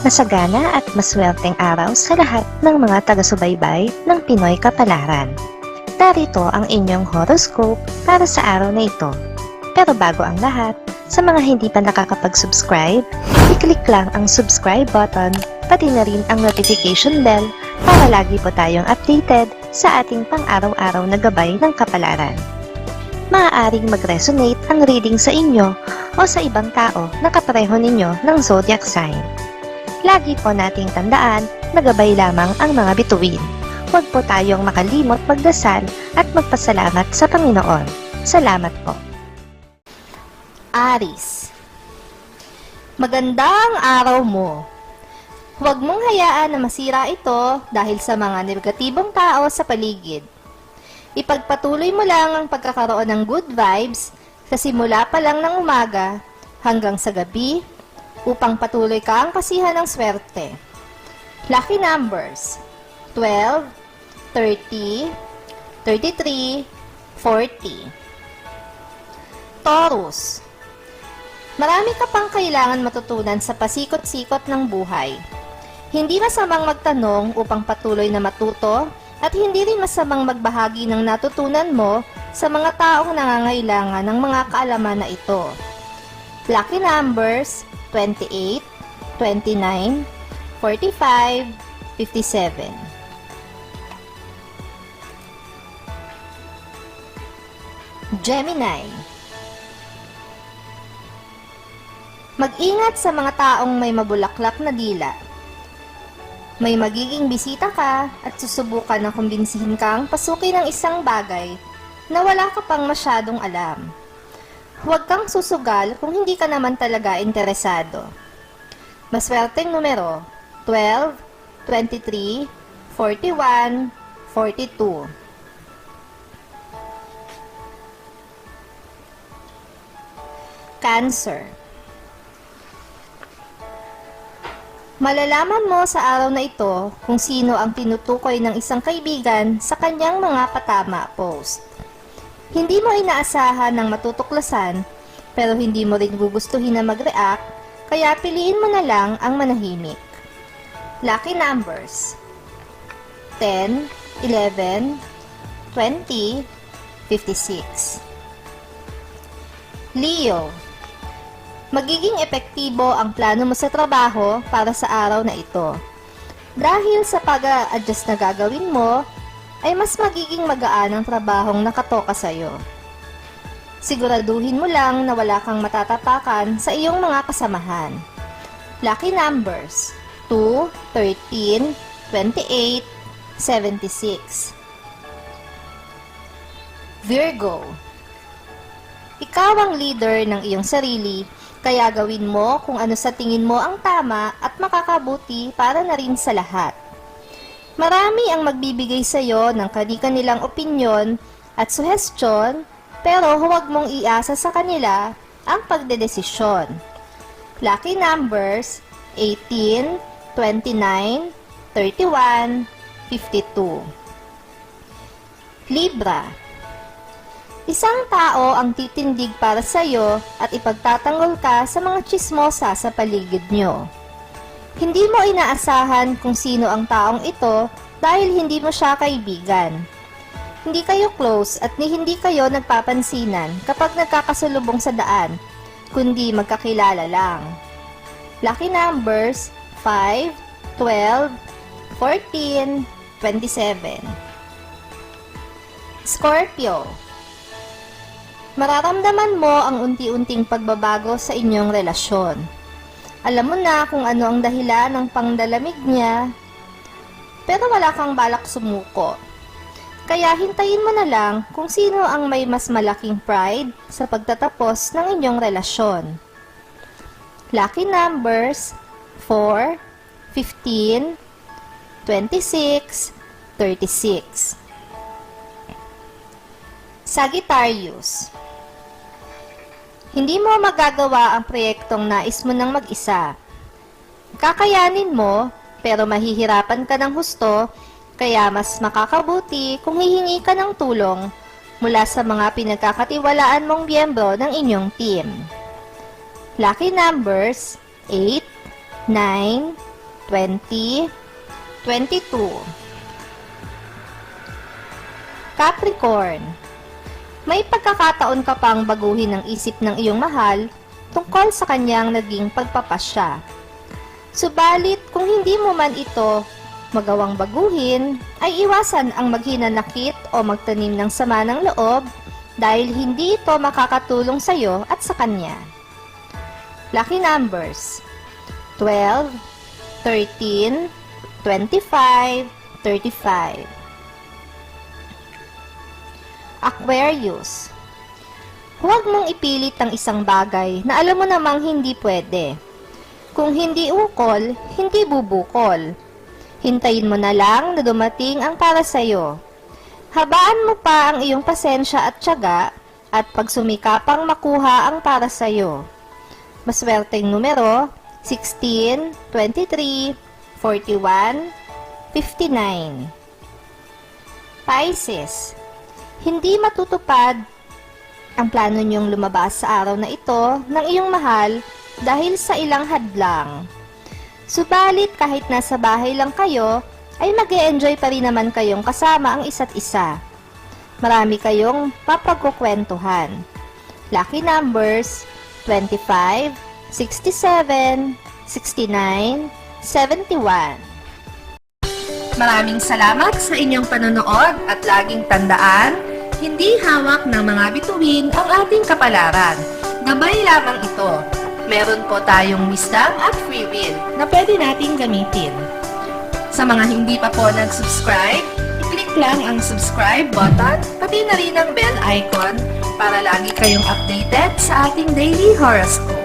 Masagana at maswerteng araw sa lahat ng mga taga-subaybay ng Pinoy Kapalaran. Narito ang inyong horoscope para sa araw na ito. Pero bago ang lahat, sa mga hindi pa nakakapag-subscribe, i-click lang ang subscribe button, pati na rin ang notification bell para lagi po tayong updated sa ating pang-araw-araw na gabay ng kapalaran. Maaaring mag-resonate ang reading sa inyo o sa ibang tao na kapareho ninyo ng zodiac sign. Lagi po nating tandaan na gabay lamang ang mga bituin. Huwag po tayong makalimot magdasal at magpasalamat sa Panginoon. Salamat po. Aries, magandang araw mo. Huwag mong hayaan na masira ito dahil sa mga negatibong tao sa paligid. Ipagpatuloy mo lang ang pagkakaroon ng good vibes sa simula pa lang ng umaga hanggang sa gabi upang patuloy ka ang kasihan ng swerte. Lucky numbers 12, 30, 33, 40. Taurus, marami ka pang kailangan matutunan sa pasikot-sikot ng buhay. Hindi masamang magtanong upang patuloy na matuto at hindi rin masamang magbahagi ng natutunan mo sa mga taong nangangailangan ng mga kaalaman na ito. Lucky numbers 28, 29, 45, 57. Gemini, mag-ingat sa mga taong may mabulaklak na dila. May magiging bisita ka at susubukan na kumbinsihin kang pasukin ng isang bagay na wala ka pang masyadong alam. Huwag kang susugal kung hindi ka naman talaga interesado. Maswerteng numero 12, 23, 41, 42. Cancer, malalaman mo sa araw na ito kung sino ang tinutukoy ng isang kaibigan sa kanyang mga patama post. Hindi mo inaasahan ng matutuklasan, pero hindi mo rin gugustuhin na mag-react, kaya piliin mo na lang ang manahimik. Lucky numbers 10, 11, 20, 56. Leo, magiging epektibo ang plano mo sa trabaho para sa araw na ito. Dahil sa pag-a-adjust na gagawin mo, ay mas magiging magaan ang trabahong nakatoka sa'yo. Siguraduhin mo lang na wala kang matatapakan sa iyong mga kasamahan. Lucky numbers 2, 13, 28, 76. Virgo, ikaw ang leader ng iyong sarili, kaya gawin mo kung ano sa tingin mo ang tama at makakabuti para na rin sa lahat. Marami ang magbibigay sa iyo ng kani-kanilang opinyon at suhestyon, pero huwag mong iasa sa kanila ang pagdedesisyon. Lucky numbers 18, 29, 31, 52. Libra, isang tao ang titindig para sa iyo at ipagtatanggol ka sa mga tsismosa sa paligid nyo. Hindi mo inaasahan kung sino ang taong ito dahil hindi mo siya kaibigan. Hindi kayo close at hindi kayo nagpapansinan kapag nagkakasalubong sa daan, kundi magkakilala lang. Lucky numbers 5, 12, 14, 27. Scorpio, mararamdaman mo ang unti-unting pagbabago sa inyong relasyon. Alam mo na kung ano ang dahilan ng pangdalamig niya, pero wala kang balak sumuko. Kaya hintayin mo na lang kung sino ang may mas malaking pride sa pagtatapos ng inyong relasyon. Lucky numbers 4, 15, 26, 36. Sagittarius, hindi mo magagawa ang proyektong nais mo ng mag-isa. Kakayanin mo, pero mahihirapan ka ng husto, kaya mas makakabuti kung hihingi ka ng tulong mula sa mga pinagkakatiwalaan mong miyembro ng inyong team. Lucky numbers 8, 9, 20, 22. Capricorn, may pagkakataon ka pang baguhin ang isip ng iyong mahal tungkol sa kanyang naging pagpapasya. Subalit kung hindi mo man ito magawang baguhin, ay iwasan ang maghinanakit o magtanim ng sama ng loob dahil hindi ito makakatulong sa iyo at sa kanya. Lucky numbers: 12, 13, 25, 35. Aquarius, huwag mong ipilit ang isang bagay na alam mo namang hindi pwede. Kung hindi ukol, hindi bubukol. Hintayin mo na lang na dumating ang para sa'yo. Habaan mo pa ang iyong pasensya at tiyaga at pagsumikapang makuha ang para sa'yo. Maswerteng numero: 16, 23, 41, 59. Pisces, hindi matutupad ang plano niyong lumabas sa araw na ito ng iyong mahal dahil sa ilang hadlang. Subalit kahit nasa bahay lang kayo, ay mag-e-enjoy pa rin naman kayong kasama ang isa't isa. Marami kayong papagkukwentuhan. Lucky numbers: 25, 67, 69, 71. Maraming salamat sa inyong panonood at laging tandaan, hindi hawak ng mga bituin ang ating kapalaran. Gabay lamang ito. Meron po tayong wisdom at free will na pwede nating gamitin. Sa mga hindi pa po nag-subscribe, i-click lang ang subscribe button, pati na rin ang bell icon para lagi kayong updated sa ating daily horoscope.